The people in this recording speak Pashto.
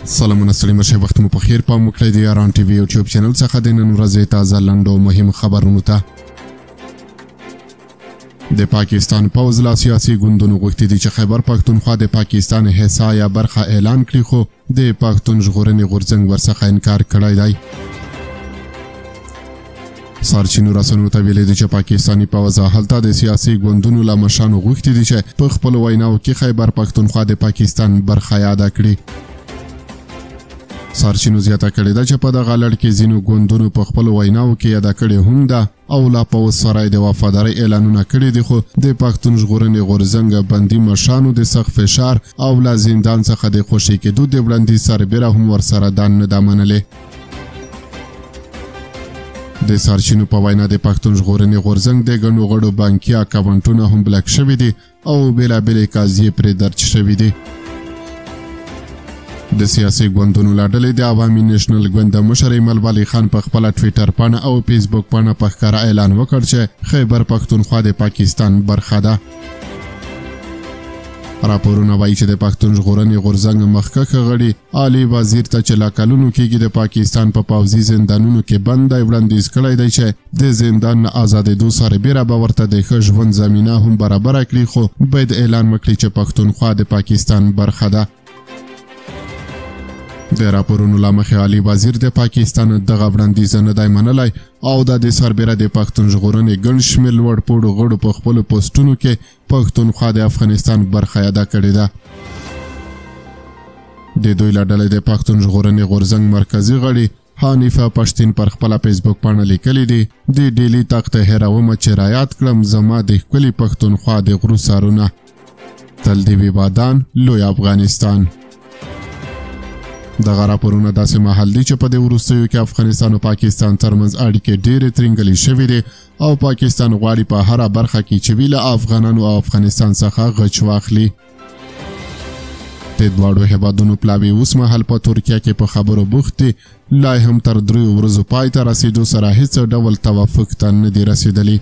سلامونه ستړي مشه وخت مو په خیر پام وکړئ د یاران ټي وي یوټیوب چینل څخه د نن ورځې تازه لنډ او مهم خبرونو ته د پاکستان پوځ له سیاسي ګوندونو غوښتي دي چې خیبر پښتونخوا د پاکستان حصه یا برخه اعلان کړي خو د پښتون ژغورنې غورځنګ ورڅخه انکار کړی دی. سرچینو رسنیو ته ویلي دي چې پاکستاني پوځ هلته د سیاسي ګوندونو له مشرانو غوښتي دي چې په خپلو ویناوو کې خیبر پښتونخوا د پاکستان برخه یاده کړي. سرچینو زیاته کړې ده چې په دغه لړ کې ځینو ګوندونو په خپلو ویناوو کې یاده کړې هم ده او لا پوځ سره د وفادارۍ اعلانونه کړي دي خو د پښتون ژغورنې غورځنګ بندي مشرانو د سخت فشار او له زندان څخه د خوشي کېدو د وړاندیز سربیره هم ورسره دا نه ده منلې. د سرچینو په وینا د پښتون ژغورنې غورځنګ د ګڼو غړو بانکي اکاونټونه هم بلاک شوي دي او بېلابېلې قضیې پرې درج شوي دي. د سیاسي ګوندونو له ډلې د عوامي نیشنل ګوند د مشر ایمل بالي خان په خپله ټویټر پاڼه او فیسبوک پاڼه په ښکاره اعلان وکړ چې خیبر پښتونخوا د پاکستان برخه ده. راپورونه وایي چې د پښتون ژغورنې غورځنګ مخکښ غړي عالي وزیر ته چې لا کلونو کېږي د پاکستان په پوځي زندانونو کې بند دی وړاندیز کړی دی چې د زندان نه ازادېدو سربیره به ورته د ښه ژوند زمینه هم برابره کړي خو باید اعلان وکړي چې پښتونخوا د پاکستان برخه ده. د راپورونو له مخې عالي وزیر د پاکستان دغه وړاندیز نه دی منلی او د دې سربیره د پښتون ژغورنې ګڼ شمېر لوړ پوړو غړو په خپلو پوسټونو کې پښتونخوا د افغانستان برخه یاده کړې ده. د دوی له ډلې د پښتون ژغورنې غورځنګ مرکزي غړي حنیفه پښتین پر خپله فیسبوک پاڼه لیکلي دي د ډیلي تخت هېرومه چې رایاد کړم زما د ښکلي پښتونخوا د غرو سرونه تل دې وي بادان لوی افغانستان. دغه راپورونه داسې مهال دي چې په دې وروستیو کې افغانستان او پاکستان ترمنځ اړیکې ډېرې ترینګلې شوې دي او پاکستان غواړي په هره برخه کې چې وي له افغانانو او افغانستان څخه غچ واخلي. د دواړو هېوادونو پلاوي اوس مهال په ترکیه کې په خبرو بوخت دي لا هم تر 3 ورځو پای ته رسېدو سره هېڅ ډول توافق ته نه دي رسېدلي.